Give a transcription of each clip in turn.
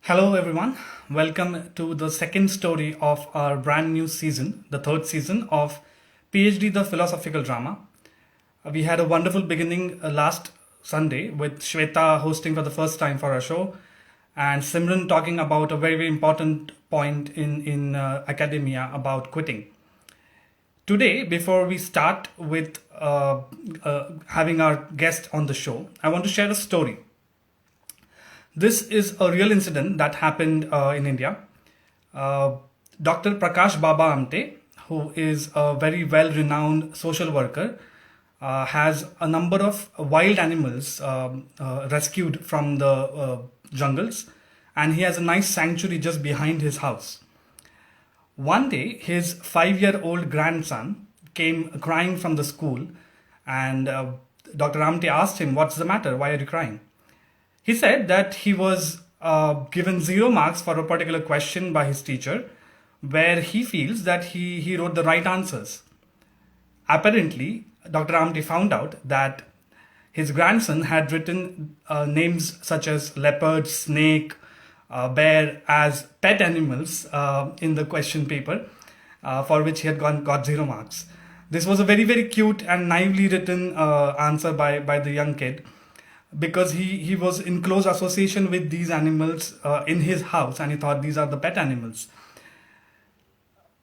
Hello, everyone. Welcome to the second story of our brand new season, the third season of PhD, the philosophical drama. We had a wonderful beginning last Sunday with Shweta hosting for the first time for our show and Simran talking about a very, very important point in academia about quitting. Today, before we start with having our guest on the show, I want to share a story. This is a real incident that happened in India. Uh, Dr. Prakash Baba Amte, who is a very well renowned social worker, has a number of wild animals rescued from the jungles, and he has a nice sanctuary just behind his house. One day, his 5-year-old grandson came crying from the school, and Dr. Amte asked him, "What's the matter? Why are you crying?" He said that he was given 0 marks for a particular question by his teacher, where he feels that he wrote the right answers. Apparently, Dr. Amte found out that his grandson had written names such as leopard, snake, bear as pet animals in the question paper, for which he had got 0 marks. This was a very, very cute and naively written answer by the young kid, because he was in close association with these animals in his house, and he thought these are the pet animals.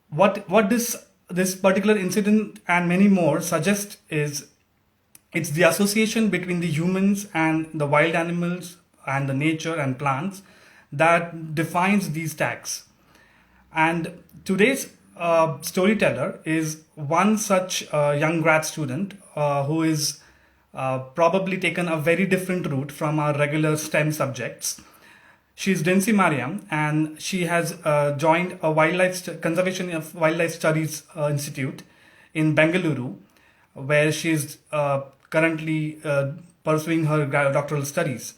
What this particular incident and many more suggest is it's the association between the humans and the wild animals and the nature and plants that defines these tags. And today's storyteller is one such young grad student who is probably taken a very different route from our regular STEM subjects. She's Dincy Mariyam, and she has joined a conservation of wildlife studies institute in Bengaluru, where she's currently pursuing her doctoral studies.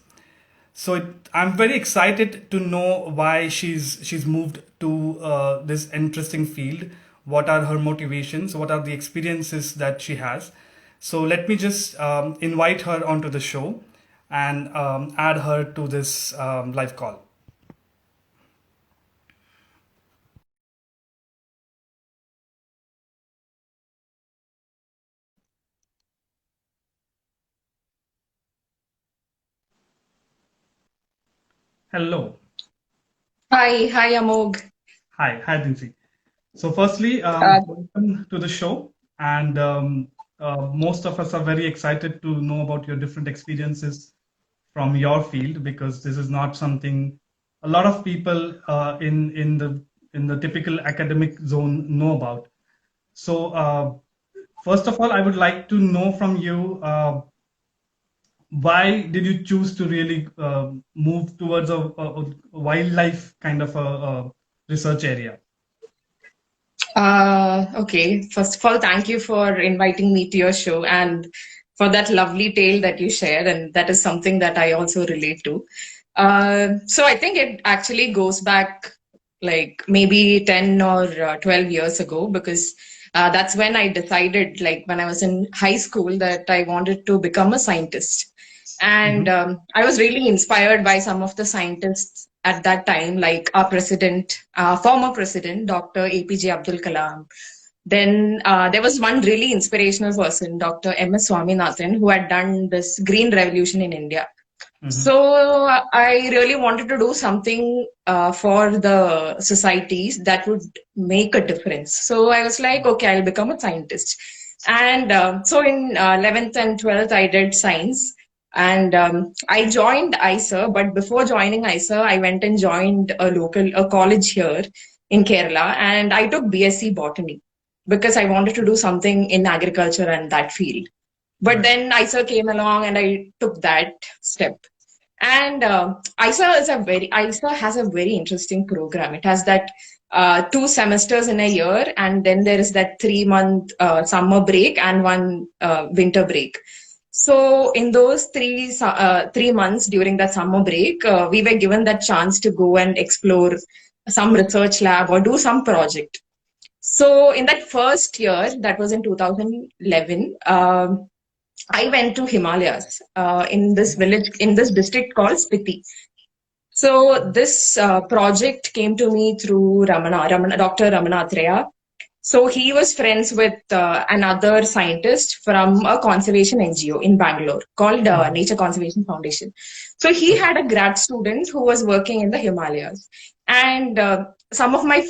I'm very excited to know why she's moved to this interesting field. What are her motivations? What are the experiences that she has? So let me just invite her onto the show and add her to this live call. Hello. Hi, Amogh. Hi, Dincy. So firstly, Uh, welcome to the show. And most of us are very excited to know about your different experiences from your field, because this is not something a lot of people in the typical academic zone know about. So first of all, I would like to know from you, why did you choose to really move towards a wildlife kind of a research area? okay. First of all, thank you for inviting me to your show and for that lovely tale that you shared. And that is something that I also relate to. So I think it actually goes back like maybe 10 or 12 years ago, because that's when I decided, like when I was in high school, that I wanted to become a scientist. And Hmm. I was really inspired by some of the scientists at that time, like our president, former president, Dr. APJ Abdul Kalam. Then there was one really inspirational person, Dr. MS Swaminathan, who had done this green revolution in India. Hmm. So I really wanted to do something for the societies that would make a difference. So I was like, okay, I'll become a scientist. And so in 11th and 12th, I did science. And I joined ISA, but before joining ISA, I went and joined a college here in Kerala, and I took BSc botany because I wanted to do something in agriculture and that field. But Right. then ISA came along, and I took that step. And ISA has a very interesting program. It has that 2 semesters in a year, and then there is that 3 month summer break and one winter break. So in those 3 months during that summer break, we were given that chance to go and explore some research lab or do some project. So in that first year, that was in 2011, I went to Himalayas in this village, in this district called Spiti. So this project came to me through Dr. Ramana. So he was friends with another scientist from a conservation NGO in Bangalore called Mhm. Nature Conservation Foundation. So he Okay. had a grad student who was working in the Himalayas, and some of my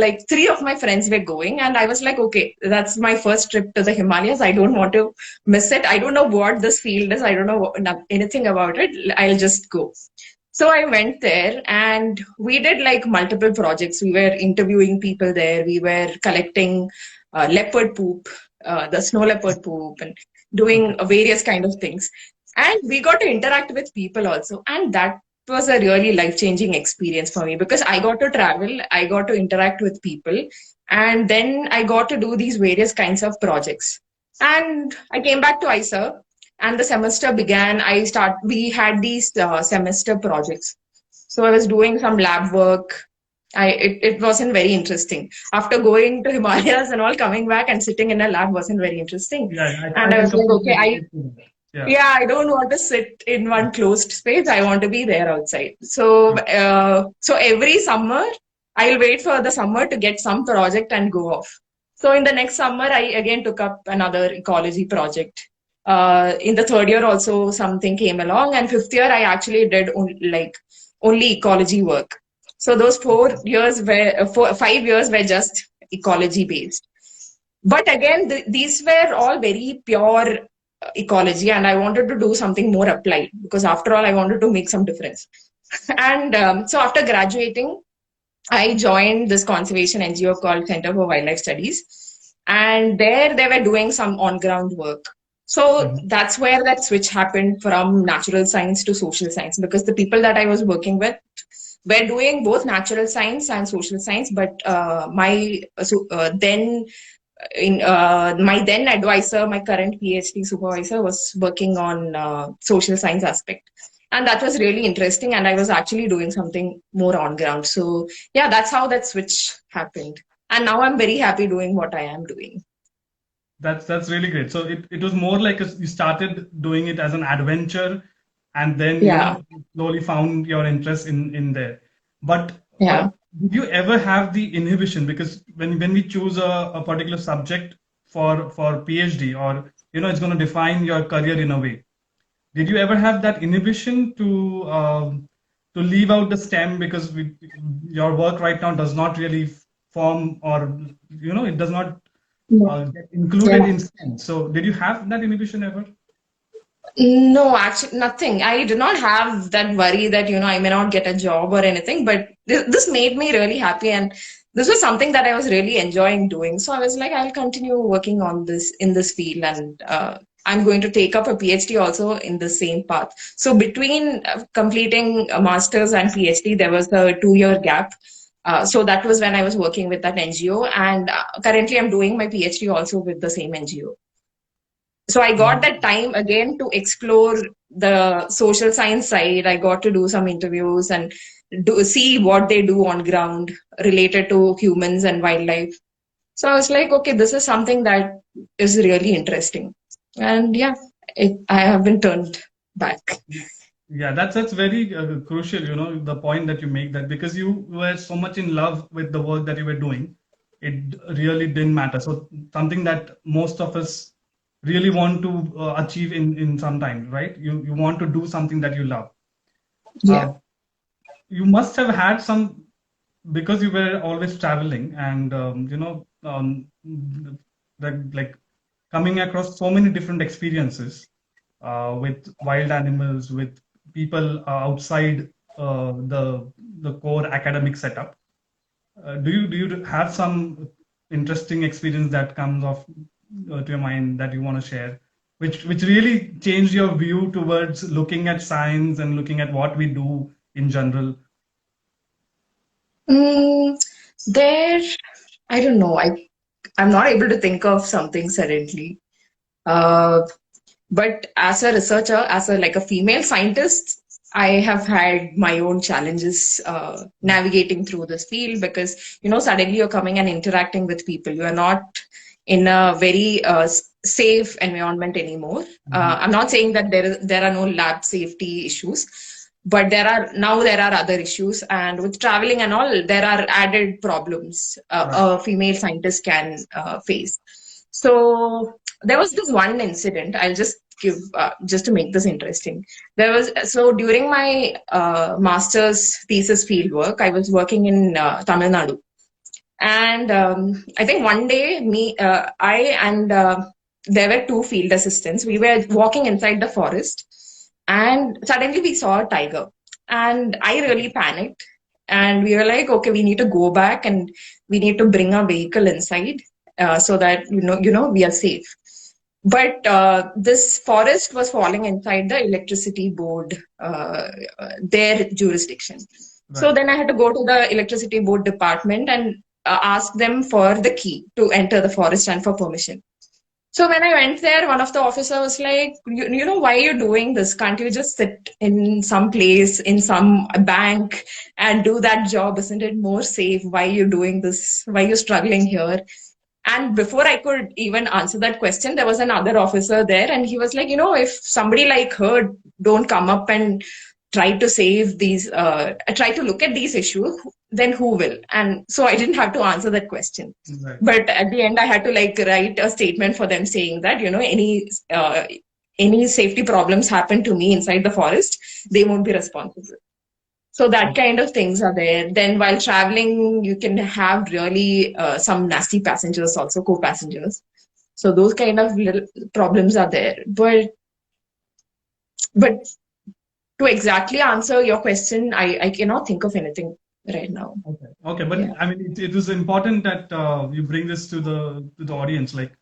like three of my friends were going, and I was like, okay, that's my first trip to the Himalayas. I don't want to miss it. I don't know what this field is. I don't know anything about it. I'll just go. So I went there and we did like multiple projects. We were interviewing people there. We were collecting leopard poop, the snow leopard poop, and Okay. doing various kind of things. And we got to interact with people also. And that was a really life-changing experience for me because I got to travel, I got to interact with people, and then I got to do these various kinds of projects. And I came back to ISA and the semester began. We had these semester projects. So I was doing some lab work. It wasn't very interesting. After going to Himalayas and all, coming back and sitting in a lab wasn't very interesting. Yeah, And I I can was like, completely okay, relate to that. Yeah. yeah, I don't want to sit in one closed space. I want to be there outside. Yeah. So every summer, I'll wait for the summer to get some project and go off. So in the next summer, I again took up another ecology project. In the third year, also something came along, and fifth year, I actually did only ecology work. So those 4 years 5 years were just ecology based. But again, these were all very pure ecology, and I wanted to do something more applied because, after all, I wanted to make some difference. And so, after graduating, I joined this conservation NGO called Center for Wildlife Studies, and there they were doing some on ground work. So Mhm. that's where that switch happened from natural science to social science because the people that I was working with were doing both natural science and social science, but my then in my then advisor, my current PhD supervisor, was working on social science aspect, and that was really interesting. And I was actually doing something more on ground. So yeah, that's how that switch happened. And now I'm very happy doing what I am doing. That's really great. So it was more like you started doing it as an adventure, and then Yeah, slowly found your interest in there. But yeah. did you ever have the inhibition? Because when we choose a particular subject for PhD, or it's going to define your career in a way. Did you ever have that inhibition to leave out the STEM because your work right now does not really form, or it does not Yeah. get included in STEM? So did you have that inhibition ever? No, actually, nothing. I did not have that worry that, I may not get a job or anything, but this made me really happy. And this was something that I was really enjoying doing. So I was like, I'll continue working on this in this field. And I'm going to take up a PhD also in the same path. So between completing a master's and PhD, there was a 2 year gap. So that was when I was working with that NGO. And currently, I'm doing my PhD also with the same NGO. So I got that time again to explore the social science side. I got to do some interviews and see what they do on ground related to humans and wildlife. So I was like, okay, this is something that is really interesting. And yeah, I haven't turned back. Yeah, that's very crucial, the point that you make, that because you were so much in love with the work that you were doing, it really didn't matter. So something that most of us really want to achieve in some time, right? You want to do something that you love. Yeah. Uh, you must have had some, because you were always traveling, and like coming across so many different experiences with wild animals, with people outside the core academic setup. Do you have some interesting experience that comes off to your mind that you want to share, which really changed your view towards looking at science and looking at what we do in general? Mm, there, I don't know. I'm not able to think of something suddenly. Uh, But as a researcher, as a female scientist, I have had my own challenges navigating through this field because suddenly you're coming and interacting with people. You are not in a very safe environment anymore. Mhm. I'm not saying that there are no lab safety issues, But there are other issues, and with traveling and all, there are added problems a female scientist can face. So there was this one incident. I'll just give just to make this interesting. During my master's thesis fieldwork, I was working in Tamil Nadu, and I think one day I and there were two field assistants. We were walking inside the forest, and suddenly we saw a tiger, and I really panicked. And we were like, okay, we need to go back and we need to bring a vehicle inside so that we are safe. But this forest was falling inside the electricity board, their jurisdiction. Right. So then I had to go to the electricity board department and ask them for the key to enter the forest and for permission. So when I went there, one of the officers was like, why are you doing this? Can't you just sit in some place, in some bank and do that job? Isn't it more safe? Why are you doing this? Why are you struggling here? And before I could even answer that question, there was another officer there, and he was like, if somebody like her don't come up and try to save these, try to look at these issues, then who will? And so I didn't have to answer that question. Right. But at the end, I had to write a statement for them saying that, any safety problems happen to me inside the forest, they won't be responsible. So that kind of things are there. Then while traveling, you can have really some nasty passengers, also co-passengers. So those kind of little problems are there. But to exactly answer your question, I cannot think of anything right now. Okay. But yeah. I mean, it was important that you bring this to the audience. Like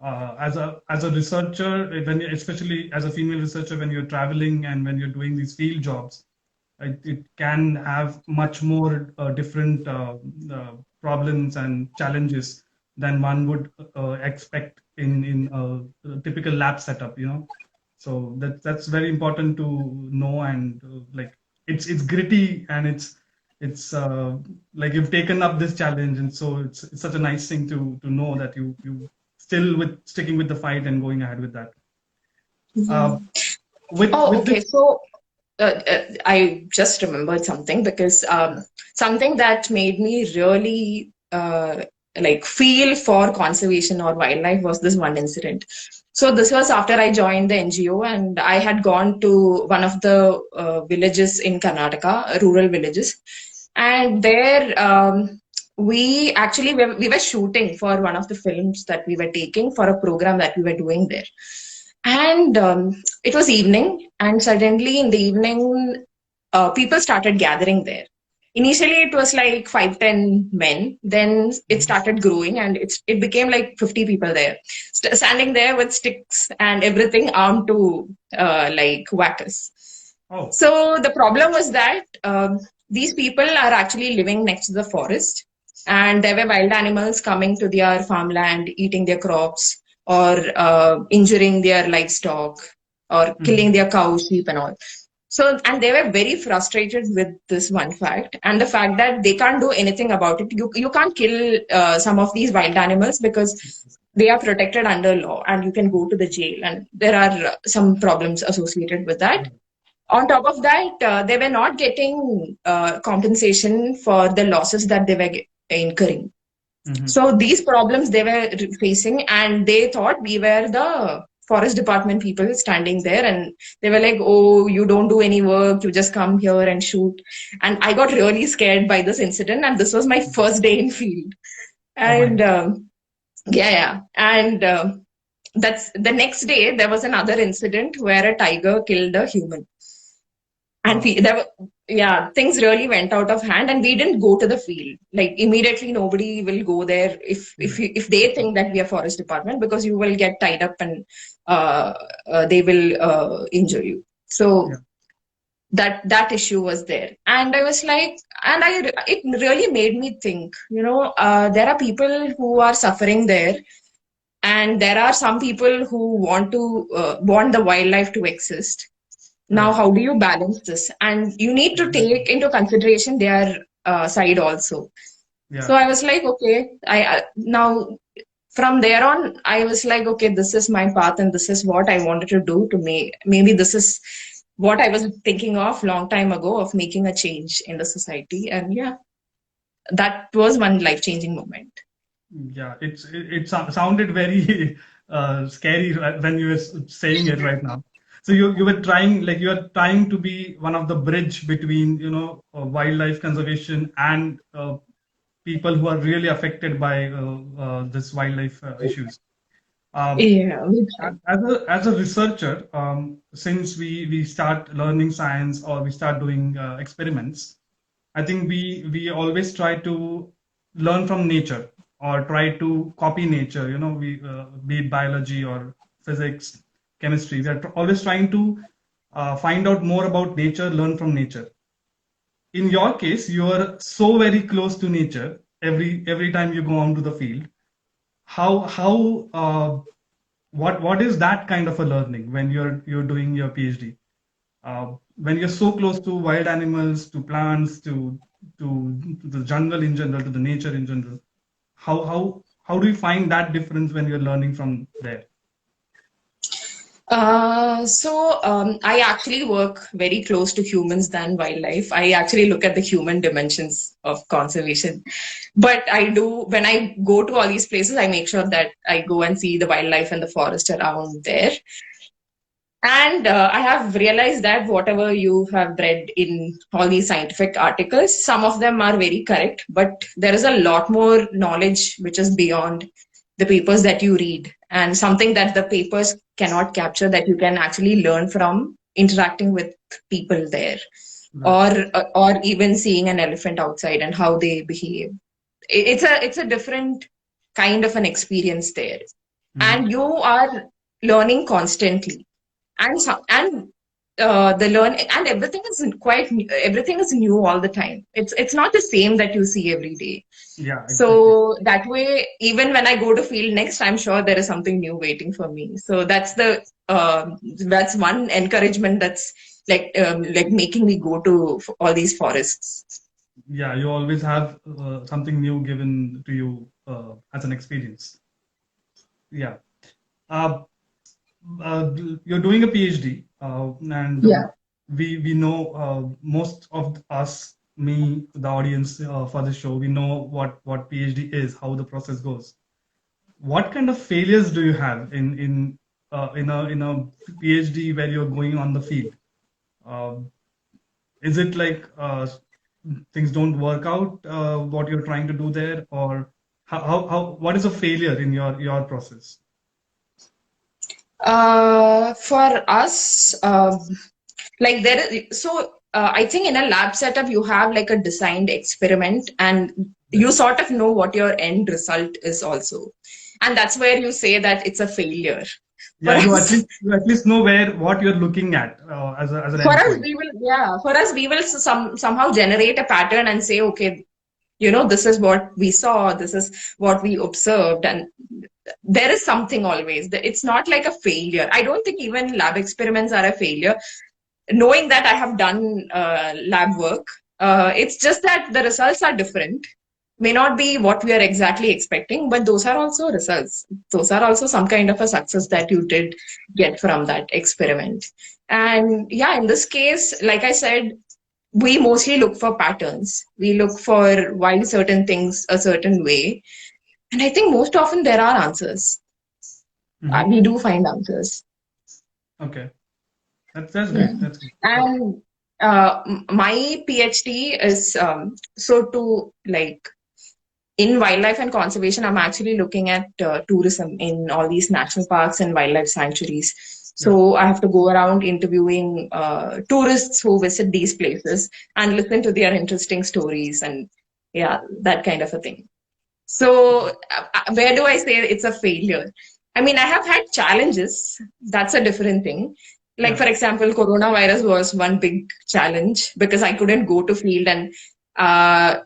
as a researcher, especially as a female researcher, when you're traveling and when you're doing these field jobs, it can have much more different problems and challenges than one would expect in a typical lab setup, So that's very important to know, and it's gritty, and it's like you've taken up this challenge, and so it's such a nice thing to know that you still sticking with the fight and going ahead with that. Okay. So I just remembered something, because something that made me really feel for conservation or wildlife was this one incident. So this was after I joined the NGO, and I had gone to one of the villages in Karnataka, rural villages. And there we were shooting for one of the films that we were taking for a program that we were doing there. And it was evening, and suddenly in the evening, people started gathering there. Initially, it was like 5-10 men. Then it started growing, and it became like 50 people there, standing there with sticks and everything, armed to whack us. Oh. So the problem was that these people are actually living next to the forest, and there were wild animals coming to their farmland, eating their crops, or injuring their livestock, or killing their cows, sheep, and all. So, and they were very frustrated with this one fact, and the fact that they can't do anything about it. You can't kill some of these wild animals because they are protected under law, and you can go to the jail, and there are some problems associated with that. On top of that, they were not getting compensation for the losses that they were incurring. So these problems they were facing, and they thought we were the forest department people standing there, and they were like, oh, you don't do any work, you just come here and shoot. And I got really scared by this incident, and this was my first day in field. And and that's the next day there was another incident where a tiger killed a human. And things really went out of hand, and we didn't go to the field. Like immediately, nobody will go there if they think that we are forest department, because you will get tied up and they will injure you. So that issue was there, and I was like, it really made me think. There are people who are suffering there, and there are some people who want the wildlife to exist. Now, how do you balance this? And you need to take into consideration their side also. Yeah. So I was like, okay, now from there on, I was like, okay, this is my path, and this is what I wanted to do to maybe this is what I was thinking of long time ago of making a change in the society. And yeah, that was one life-changing moment. Yeah, it sounded very scary when you were saying it right now. So you were trying, like, you are trying to be one of the bridge between, wildlife conservation and people who are really affected by this wildlife issues. Um, Yeah, as a researcher, since we start learning science or we start doing experiments, I think we always try to learn from nature or try to copy nature. We be it biology or physics, chemistry. We are always trying to find out more about nature, learn from nature. In your case, you are so very close to nature every time you go onto the field. How what is that kind of a learning when you're doing your PhD? When you're so close to wild animals, to plants, to the jungle in general, to the nature in general, how do you find that difference when you're learning from there? I actually work very close to humans than wildlife. I actually look at the human dimensions of conservation. But I do, when I go to all these places, I make sure that I go and see the wildlife and the forest around there. And I have realized that whatever you have read in all these scientific articles, some of them are very correct, but there is a lot more knowledge which is beyond the papers that you read, and something that the papers cannot capture that you can actually learn from interacting with people there, Right. or even seeing an elephant outside and how they behave. It's a different kind of an experience there, Hmm. and you are learning constantly, and the learn and everything is new all the time. It's not the same that you see every day. Yeah, exactly. So that way, even when I go to field next, I'm sure there is something new waiting for me. So that's one encouragement that's like making me go to all these forests. Yeah, you always have something new given to you as an experience. Yeah. Uh, you're doing a PhD, and Yeah. we know, most of us, me, the audience for the show, we know what PhD is, how the process goes. What kind of failures do you have in a PhD where you're going on the field? Uh, is it like things don't work out what you're trying to do there, or what is a failure in your process? For us, like there is, I think in a lab setup you have like a designed experiment, and Right. you sort of know what your end result is also, and that's where you say that it's a failure. For Yeah, you at us, least you at least know where what you're looking at as an for us endpoint. we will yeah for us we will somehow generate a pattern and say, okay, this is what we saw, this is what we observed, and there is something always. It's not like a failure. I don't think even lab experiments are a failure, knowing that I have done lab work. It's just that the results are different. May not be what we are exactly expecting, but those are also results. Those are also some kind of a success that you did get from that experiment. And yeah, in this case, like I said, we mostly look for patterns. We look for why certain things a certain way. And I think most often there are answers. Hmm. We do find answers. Okay, that's Yeah. great. That's great. So, And my PhD is to like in wildlife and conservation, I'm actually looking at tourism in all these national parks and wildlife sanctuaries. yeah. So I have to go around interviewing tourists who visit these places and listen to their interesting stories and yeah, that kind of a thing. So where do I say it's a failure? I mean, I have had challenges. That's a different thing. Like Yeah. for example, coronavirus was one big challenge because I couldn't go to field, and uh,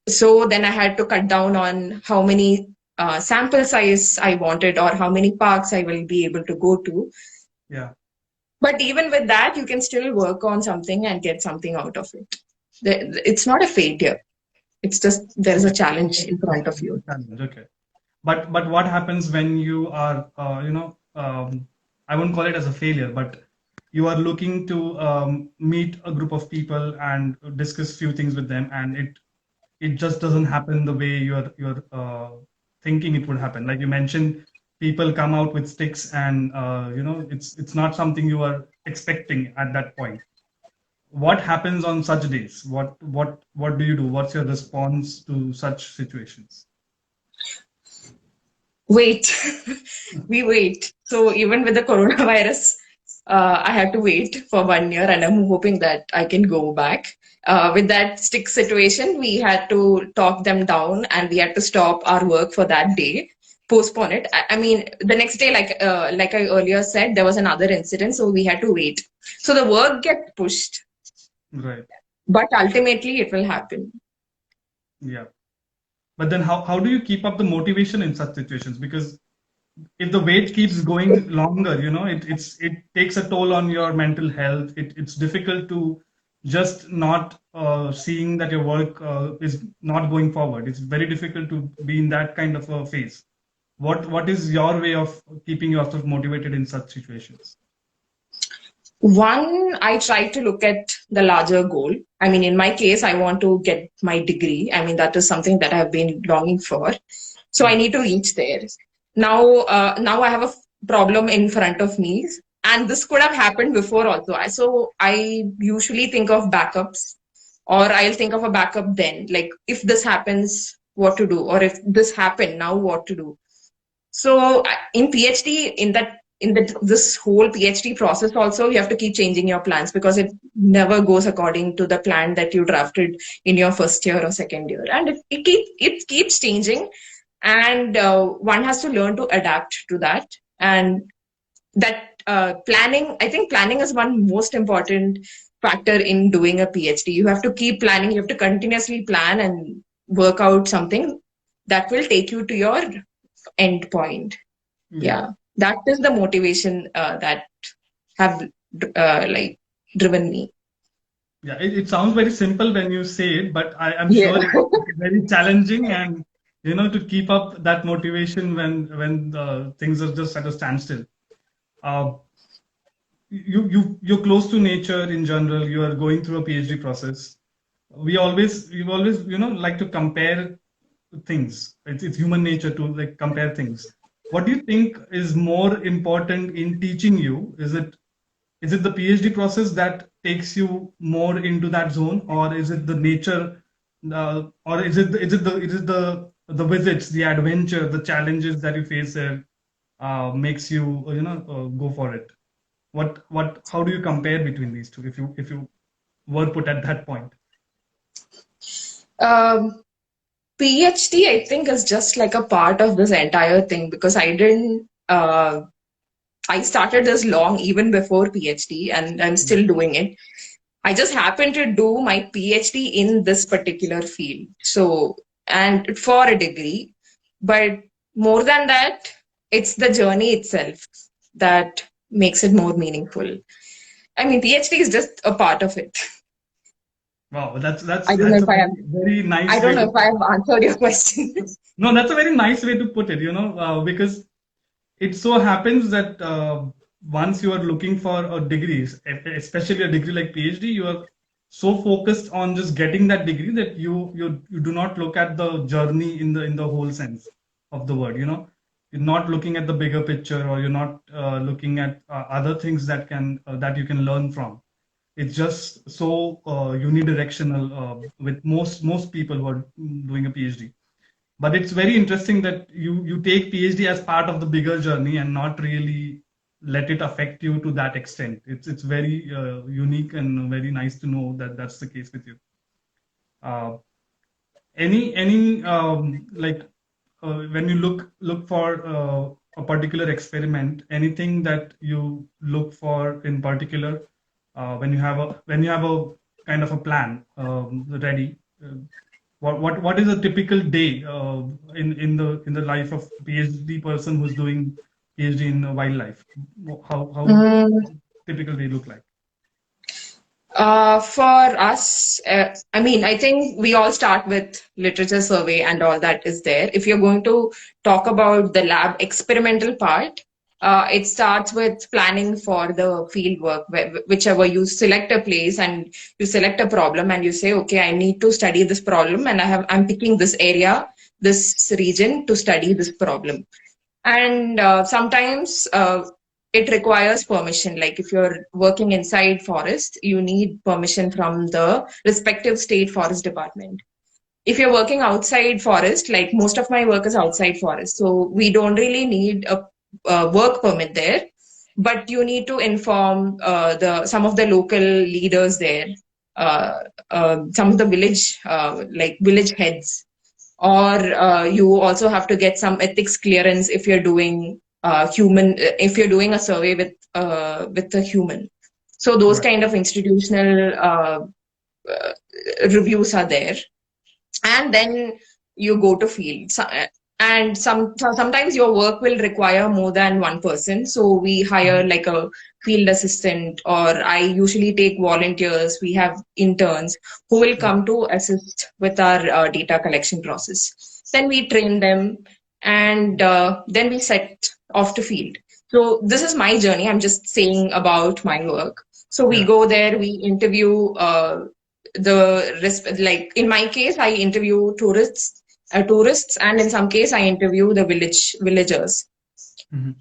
so then I had to cut down on how many sample size I wanted or how many parks I will be able to go to. Yeah. But even with that, you can still work on something and get something out of it. It's not a failure. It's just there's a Okay. challenge in front of you. Challenge. Okay. But what happens when you are, I won't call it as a failure, but you are looking to meet a group of people and discuss few things with them, and it just doesn't happen the way you're thinking it would happen. Like you mentioned, people come out with sticks, and it's not something you are expecting at that point. What happens on such days? What do you do? What's your response to such situations? Wait. We wait. So even with the coronavirus, I had to wait for 1 year, and I'm hoping that I can go back. With that stick situation, we had to talk them down, and we had to stop our work for that day, postpone it. I mean, the next day, like I earlier said, there was another incident, so we had to wait. So the work gets pushed, Right. but ultimately it will happen. Yeah. But then how do you keep up the motivation in such situations? Because if the wait keeps going longer, it takes a toll on your mental health. It's difficult to just not seeing that your work is not going forward. It's very difficult to be in that kind of a phase. What is your way of keeping yourself motivated in such situations? One, I try to look at the larger goal. I mean, in my case, I want to get my degree. I mean, that is something that I've been longing for. So I Right. need to reach there. Now I have a problem in front of me, and this could have happened before also. So I usually think of backups, or I'll think of a backup then, like if this happens, what to do, or if this happened, now what to do. So in PhD, in this whole PhD process, also you have to keep changing your plans because it never goes according to the plan that you drafted in your first year or second year, and it keeps changing, and one has to learn to adapt to that. And that planning, I think planning is one most important factor in doing a PhD. You have to keep planning. You have to continuously plan and work out something that will take you to your end point. Yeah. Yeah, that is the motivation that have like driven me. Yeah, it sounds very simple when you say it, but I'm Yeah. sure it's very challenging, and to keep up that motivation when things are just at a standstill. Uh, you're close to nature in general. You are going through a PhD process. We always like to compare things. It's human nature to like compare things. What do you think is more important in teaching you? Is it the PhD process that takes you more into that zone, or is it the nature, or is it the visits, the adventure, the challenges that you face there makes you go for it? How do you compare between these two if you were put at that point? Um, PhD, I think, is just like a part of this entire thing because I didn't. I started this long even before PhD, and I'm still doing it. I just happened to do my PhD in this particular field. So, and for a degree, but more than that, it's the journey itself that makes it more meaningful. I mean, PhD is just a part of it. Wow, that's I don't know that's a if I very have. very I nice don't way know to if I put have answered your question. it. No, that's a very nice way to put it. Because it so happens that once you are looking for a degree, especially a degree like PhD, you are so focused on just getting that degree that you do not look at the journey in the whole sense of the word. You're not looking at the bigger picture, or you're not looking at other things that you can learn from. It's just so unidirectional with most people who are doing a PhD. But it's very interesting that you take PhD as part of the bigger journey and not really let it affect you to that extent. It's very unique and very nice to know that that's the case with you. Uh, any like when you look for a particular experiment, anything that you look for in particular when you have a kind of a plan ready. What is a typical day in the life of PhD person who's doing PhD in wildlife? How Mm, typical day look like? for us, I mean, I think we all start with literature survey and all that is there. If you're going to talk about the lab experimental part, it starts with planning for the field work, whichever you select a place and you select a problem and you say, okay, I need to study this problem and I'm picking this area, this region to study this problem. And sometimes it requires permission. Like if you're working inside forest, you need permission from the respective state forest department. If you're working outside forest, like most of my work is outside forest, so we don't really need a work permit there, but you need to inform some of the local leaders there, some of the village like village heads, or you also have to get some ethics clearance if you're doing if you're doing a survey with a human. So those Right. kind of institutional reviews are there, and then you go to field. And sometimes your work will require more than one person, so we hire like a field assistant, or I usually take volunteers. We have interns who will come to assist with our data collection process. Then we train them, and then we set off to field. So this is my journey. I'm just saying about my work. So we Yeah. go there, we interview like in my case, I interview tourists, and in some case, I interview the villagers. Mm-hmm.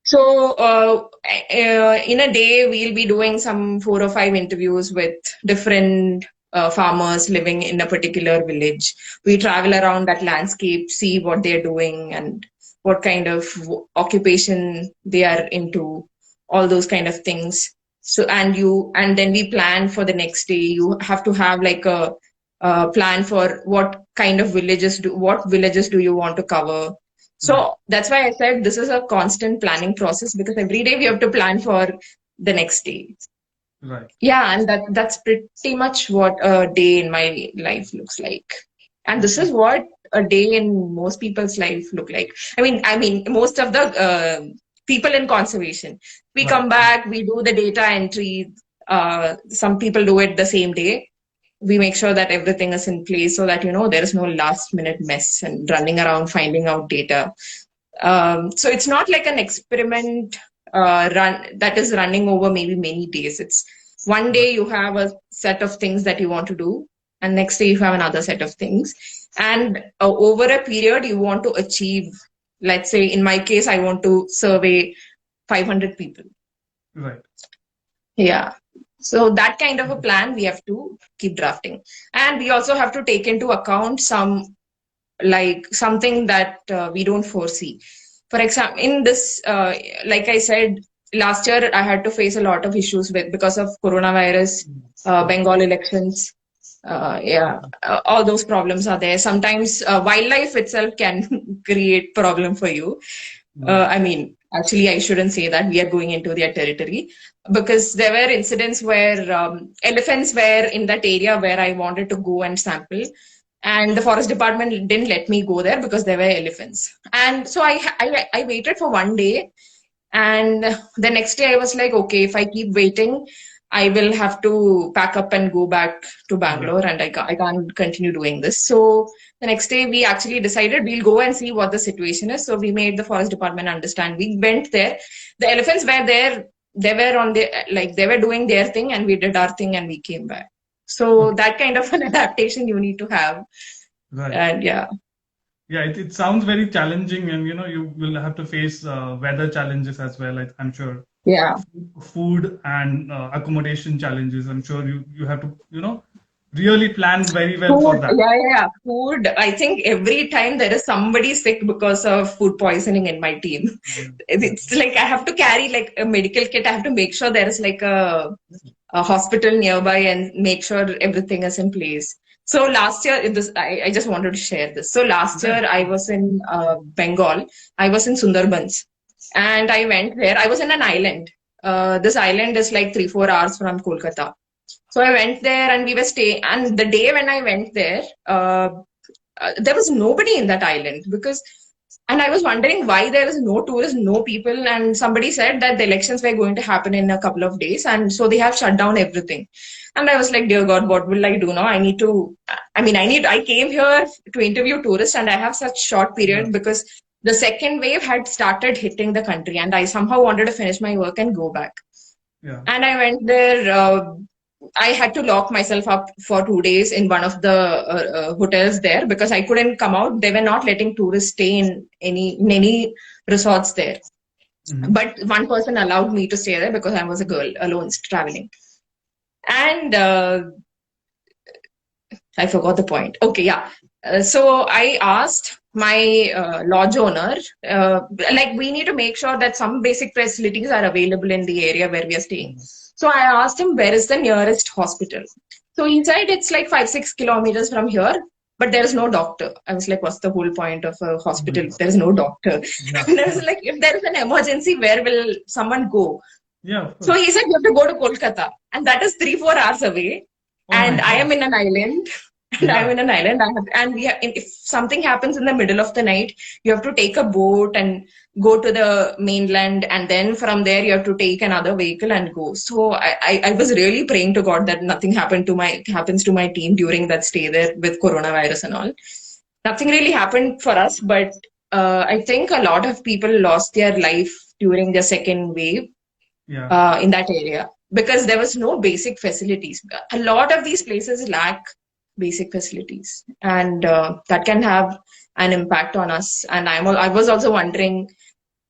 So in a day, we'll be doing some 4 or 5 interviews with different farmers living in a particular village. We travel around that landscape, see what they're doing and what kind of occupation they are into, all those kind of things. So and then we plan for the next day. You have to have like a plan for what villages do you want to cover. So that's why I said this is a constant planning process, because every day we have to plan for the next day. Right. Yeah, and that's pretty much what a day in my life looks like. And this is what a day in most people's life look like. I mean, most of the people in conservation. We come back, we do the data entry. Some people do it the same day. We make sure that everything is in place so that, there is no last minute mess and running around finding out data. So it's not like an experiment run that is running over maybe many days. It's one day you have a set of things that you want to do, and next day you have another set of things. And over a period, you want to achieve, let's say in my case, I want to survey 500 people. Right. Yeah. So that kind of a plan we have to keep drafting. And we also have to take into account something that we don't foresee. For example, in this, like I said, last year I had to face a lot of issues because of coronavirus, Bengal elections. All those problems are there. Sometimes wildlife itself can create problem for you. I mean, actually, I shouldn't say that. We are going into their territory, because there were incidents where elephants were in that area where I wanted to go and sample, and the forest department didn't let me go there because there were elephants. And so I waited for one day, and the next day I was like, okay, if I keep waiting, I will have to pack up and go back to Bangalore, and I can't continue doing this. So the next day we actually decided we'll go and see what the situation is. So we made the forest department understand. We went there. The elephants were there. They were they were doing their thing, and we did our thing, and we came back. So that kind of an adaptation you need to have. Right. And yeah. Yeah, it sounds very challenging, and you will have to face weather challenges as well, I'm sure. Yeah. Food and accommodation challenges. I'm sure you have to, really plan very well for that. Yeah. Food. I think every time there is somebody sick because of food poisoning in my team, it's like I have to carry like a medical kit. I have to make sure there is like a hospital nearby and make sure everything is in place. So last year, I just wanted to share this. So last year I was in Bengal. I was in Sundarbans, and I went there. I was in an island. This island is like 3-4 hours from Kolkata. So I went there, and we were staying. And the day when I went there, there was nobody in that island, and I was wondering why there is no tourists, no people. And somebody said that the elections were going to happen in a couple of days, and so they have shut down everything. And I was like, dear God, what will I do now? I came here to interview tourists, and I have such short period because the second wave had started hitting the country, and I somehow wanted to finish my work and go back. Yeah. And I went there. I had to lock myself up for 2 days in one of the hotels there because I couldn't come out. They were not letting tourists stay in any resorts there. Mm-hmm. But one person allowed me to stay there because I was a girl alone traveling. And I forgot the point. Okay, yeah. So I asked my lodge owner, like we need to make sure that some basic facilities are available in the area where we are staying. So I asked him, where is the nearest hospital? So he said it's like 5-6 kilometers from here, but there is no doctor. I was like, what's the whole point of a hospital if there is no doctor? Yeah. And I was like, if there is an emergency, where will someone go? Yeah, of So course. he said, you have to go to Kolkata, and that is 3-4 hours away. Oh my And I God. am in an island. And I'm Yeah. in an island. And we have, if something happens in the middle of the night, you have to take a boat and go to the mainland, and then from there you have to take another vehicle and go. So I was really praying to God that nothing happens to my team during that stay there with coronavirus and all. Nothing really happened for us, but I think a lot of people lost their life during the second wave Yeah. in that area because there was no basic facilities. A lot of these places lack basic facilities, and that can have an impact on us. And I was also wondering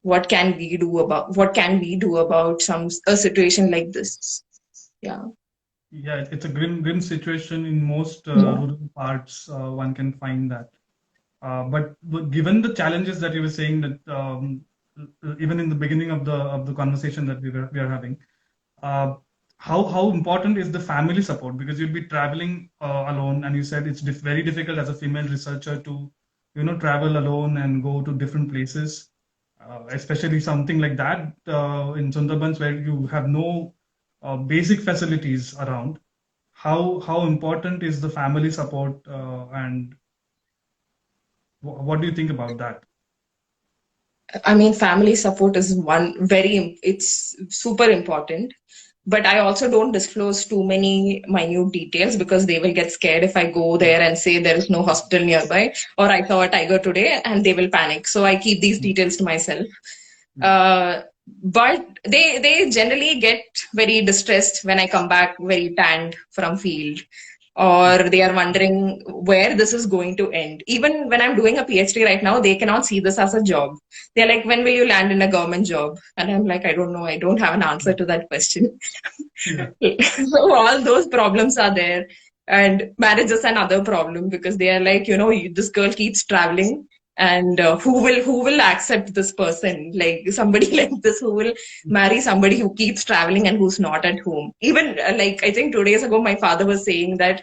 what can we do about a situation like this? Yeah. Yeah, it's a grim situation in most Yeah. rural parts. One can find that. But given the challenges that you were saying that even in the beginning of the conversation that we are having, uh, how important is the family support? Because you'll be traveling alone, and you said it's very difficult as a female researcher to, travel alone and go to different places, especially something like that in Sundarbans where you have no basic facilities around. How important is the family support, and what do you think about that? I mean, family support is it's super important. But I also don't disclose too many minute details because they will get scared if I go there and say there is no hospital nearby or I saw a tiger today and they will panic. So I keep these details to myself. Yeah. But they generally get very distressed when I come back very tanned from field, or they are wondering where this is going to end. Even when I'm doing a PhD right now, they cannot see this as a job. They're like, when will you land in a government job? And I'm like, I don't know. I don't have an answer to that question. Yeah. So all those problems are there. And marriage is another problem because they are like, this girl keeps traveling, and who will accept this person, like somebody like this who will marry somebody who keeps traveling and who's not at home. Even like I think 2 days ago my father was saying that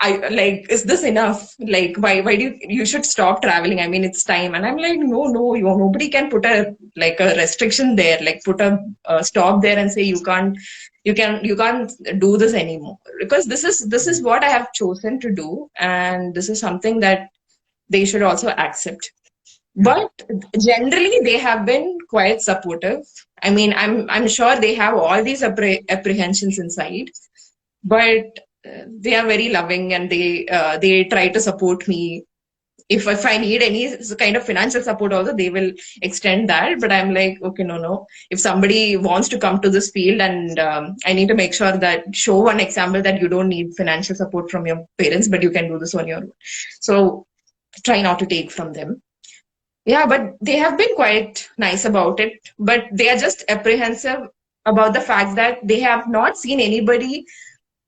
I like, is this enough? Like, why do you should stop traveling? I mean, it's time. And I'm like, no, nobody can put a restriction there, like put a stop there and say you can't do this anymore, because this is what I have chosen to do, and this is something that they should also accept. Yeah. But generally, they have been quite supportive. I mean, I'm sure they have all these apprehensions inside, but they are very loving, and they try to support me. If I need any kind of financial support, also they will extend that. But I'm like, okay, no. If somebody wants to come to this field, and I need to make sure that show one example that you don't need financial support from your parents, but you can do this on your own. So try not to take from them. Yeah, but they have been quite nice about it. But they are just apprehensive about the fact that they have not seen anybody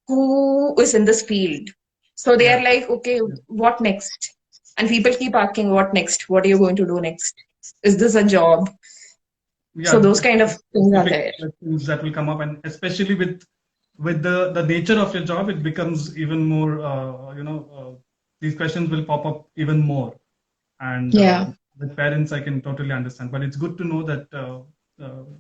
who is in this field. So they are Yeah. like, okay, what next? And people keep asking, what next? What are you going to do next? Is this a job? So Yeah, those kind of things are specific there. questions that will come up, and especially with the nature of your job, it becomes even more. These questions will pop up even more, and Yeah. with parents, I can totally understand. But it's good to know that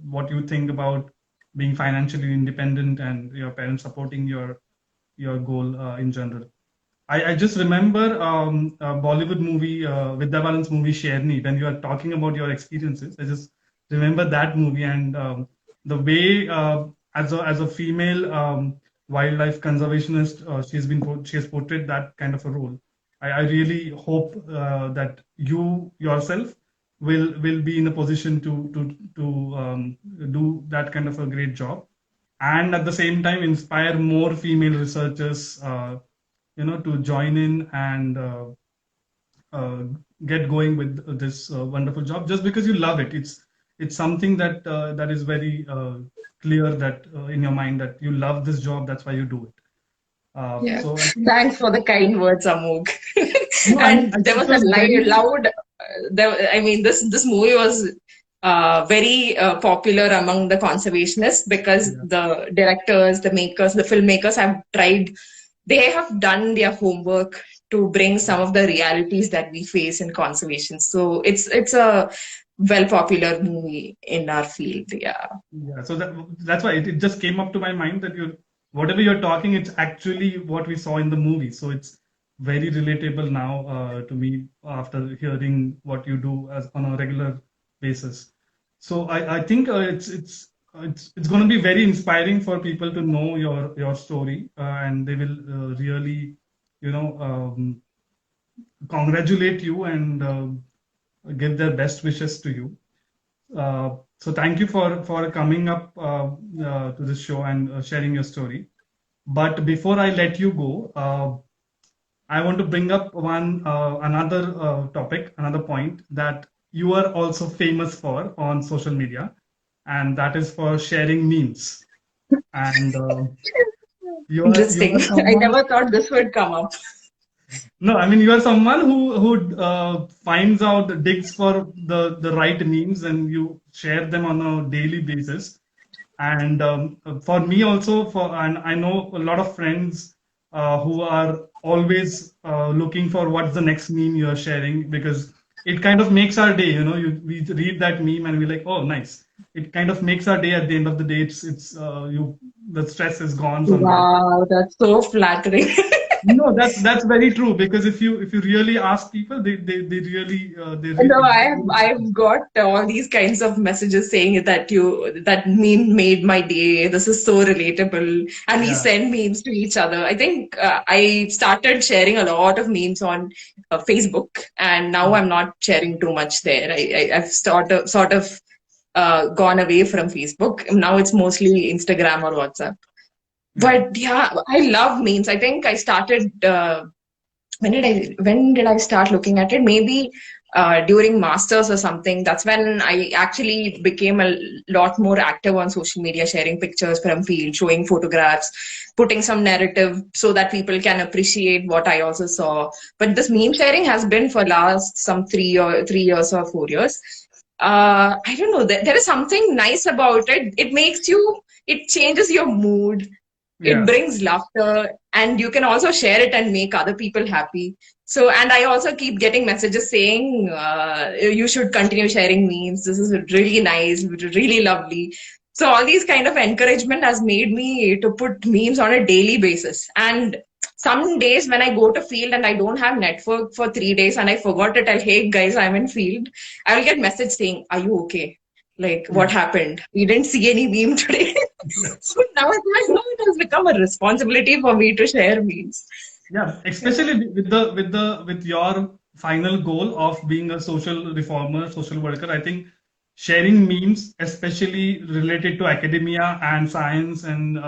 what you think about being financially independent and your parents supporting your goal in general. I just remember a Bollywood movie, Vidya Balan's movie Sherni. When you are talking about your experiences, I just remember that movie, and the way as a female wildlife conservationist, she has portrayed that kind of a role. I really hope that you yourself will be in a position to do that kind of a great job, and at the same time inspire more female researchers, to join in and uh, get going with this wonderful job just because you love it. It's something that that is very clear that in your mind that you love this job. That's why you do it. Yeah. So I think Thanks for the kind words, Amogh. no, And I there think it was a was very loud. I mean, this movie was very popular among the conservationists because yeah. the directors, the makers, the filmmakers have tried. They have done their homework to bring some of the realities that we face in conservation. So it's a well popular movie in our field. Yeah. Yeah, so that's why it just came up to my mind that you whatever you're talking, it's actually what we saw in the movie. So it's very relatable now to me after hearing what you do as on a regular basis. So I think it's going to be very inspiring for people to know your story, and they will really, congratulate you and give their best wishes to you. So thank you for coming up to this show and sharing your story. But before I let you go, I want to bring up one another topic, another point that you are also famous for on social media, and that is for sharing memes. And you are Interesting. I someone. never thought this would come up. No, I mean you are someone who finds out digs for the right memes and you share them on a daily basis. And for me also, and I know a lot of friends who are always looking for what's the next meme you are sharing because it kind of makes our day. We read that meme and we're like, oh, nice. It kind of makes our day. At the end of the day, it's you the stress is gone somewhere. Wow, that's so flattering. No, that's very true because if you really ask people, they really No, I've got all these kinds of messages saying that meme made my day. This is so relatable, and we yeah. send memes to each other. I think I started sharing a lot of memes on Facebook, and now I'm not sharing too much there. I've sort of gone away from Facebook. Now it's mostly Instagram or WhatsApp. Yeah. But yeah, I love memes. I think I started. When did I start looking at it? Maybe during masters or something. That's when I actually became a lot more active on social media, sharing pictures from field, showing photographs, putting some narrative so that people can appreciate what I also saw. But this meme sharing has been for last some 3 years or 4 years. I don't know. There is something nice about it. It changes your mood. It Yeah. brings laughter, and you can also share it and make other people happy. So, and I also keep getting messages saying you should continue sharing memes. This is really nice, really lovely. So all these kind of encouragement has made me to put memes on a daily basis. And some days when I go to field and I don't have network for 3 days and I forgot to tell, hey guys, I'm in field, I will get message saying, are you okay? Like, what Yeah. happened? We didn't see any meme today. So now it's like, no, it has become a responsibility for me to share memes. Yeah, Yeah. especially with your final goal of being a social reformer, social worker. I think sharing memes, especially related to academia and science and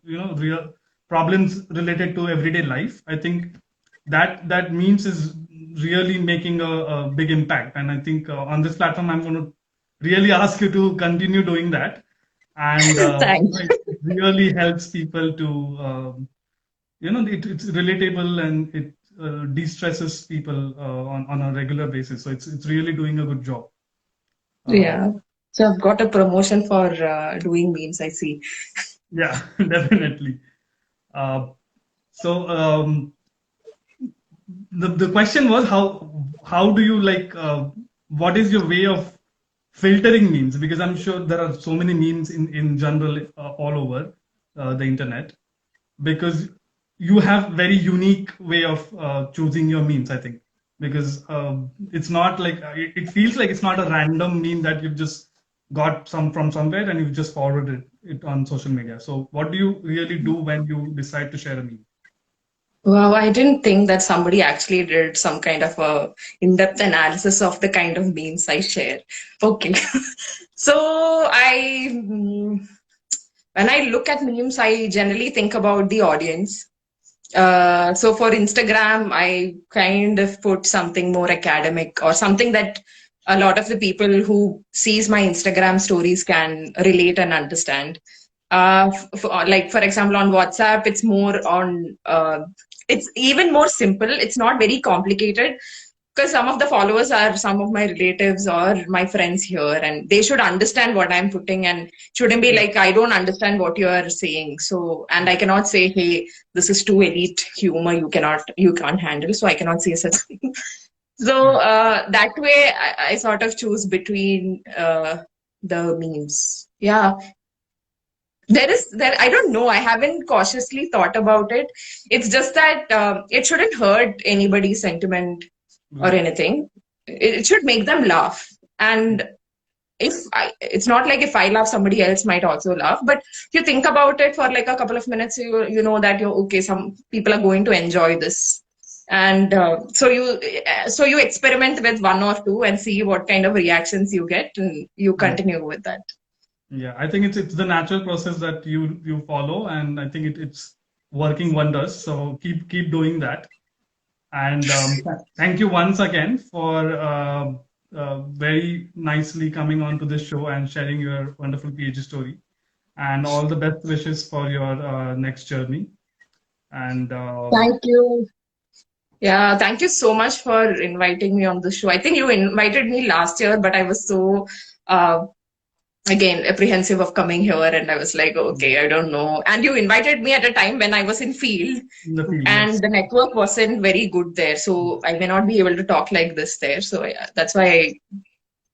real problems related to everyday life. I think that memes is really making a big impact. And I think on this platform, I'm going to really ask you to continue doing that. And Thanks. it really helps people to. It's relatable and it de-stresses people on a regular basis. So it's really doing a good job. Uh, Yeah. So I've got a promotion for doing memes, I see. yeah, definitely. Uh, so the question was how do you like what is your way of filtering memes? Because I'm sure there are so many memes in general all over the internet. Because you have very unique way of choosing your memes, I think, because it's not like it feels like it's not a random meme that you've just got from somewhere and you've just forwarded it on social media. So what do you really do when you decide to share a meme? Wow, I didn't think that somebody actually did some kind of a in-depth analysis of the kind of memes I share. Okay. So when I look at memes, I generally think about the audience. So for Instagram, I kind of put something more academic or something that a lot of the people who sees my Instagram stories can relate and understand. Like for example, on WhatsApp, it's more on. It's even more simple. It's not very complicated because some of the followers are some of my relatives or my friends here, and they should understand what I'm putting and shouldn't be like, I don't understand what you are saying. So, and I cannot say, hey, this is too elite humor. You can't handle. So I cannot say such thing. So Yeah. that way, I sort of choose between the memes. Yeah, there. I don't know. I haven't cautiously thought about it. It's just that it shouldn't hurt anybody's sentiment or Right. anything. It should make them laugh. And it's not like if I laugh, somebody else might also laugh. But if you think about it for like a couple of minutes, you know that you're okay. Some people are going to enjoy this, and so you experiment with one or two and see what kind of reactions you get, and you Yeah. continue with that. Yeah, I think it's the natural process that you follow, and I think it's working wonders. So keep doing that. And thank you once again for very nicely coming on to this show and sharing your wonderful PhD story. And all the best wishes for your next journey. And Thank you. Yeah, thank you so much for inviting me on the show. I think you invited me last year, but I was so uh, again apprehensive of coming here, and I was like, okay, I don't know. And you invited me at a time when I was in field, in the field, and yes. the network wasn't very good there, so I may not be able to talk like this there. So yeah, that's why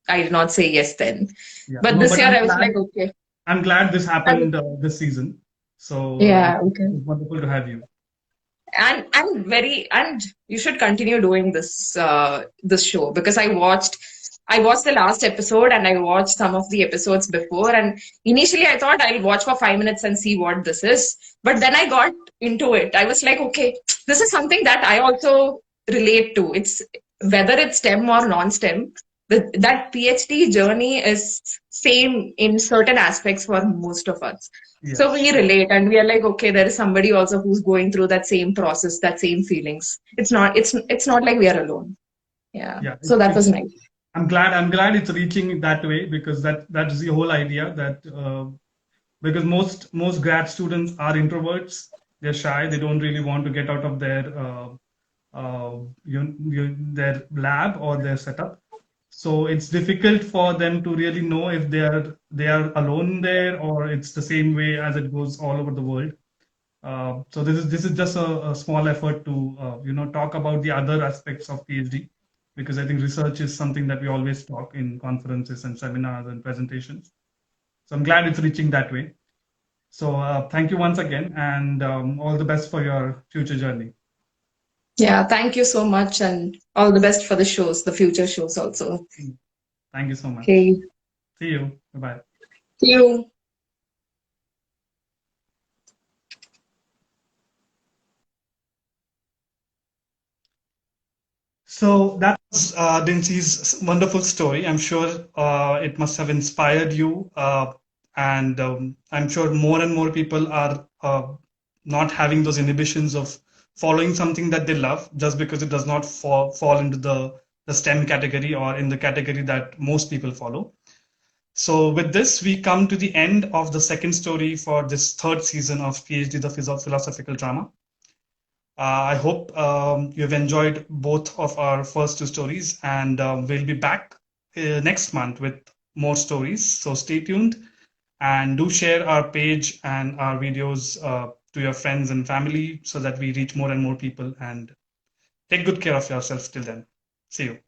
I did not say yes then. Yeah. But No, this but year I was like, okay, I'm glad this and happened this season. So yeah, okay. it's wonderful to have you. And very and you should continue doing this show because I watched the last episode and I watched some of the episodes before, and initially I thought I'll watch for 5 minutes and see what this is, but then I got into it. I was like, okay, this is something that I also relate to. It's whether it's STEM or non-STEM, that PhD journey is same in certain aspects for most of us. So Yes. we relate and we are like, okay, there is somebody also who's going through that same process, that same feelings. It's not like we are alone. Yeah. Yeah. So that was It's nice. I'm glad it's reaching that way because that's the whole idea that because most grad students are introverts. They're shy. They don't really want to get out of their their lab or their setup. So it's difficult for them to really know if they are alone there or it's the same way as it goes all over the world. So this is just a small effort to talk about the other aspects of PhD because I think research is something that we always talk in conferences and seminars and presentations. So I'm glad it's reaching that way. So thank you once again, and all the best for your future journey. Yeah. Thank you so much and all the best for the shows, the future shows also. Thank you so much. Okay. See you. Bye bye. See you. So that was Dincy's wonderful story. I'm sure it must have inspired you, and I'm sure more and more people are not having those inhibitions of following something that they love just because it does not fall into the STEM category or in the category that most people follow. So with this, we come to the end of the second story for this third season of PhD, the Philosophical Drama. I hope you've enjoyed both of our first two stories, and we'll be back next month with more stories. So stay tuned and do share our page and our videos to your friends and family so that we reach more and more people. And take good care of yourself till then. See you.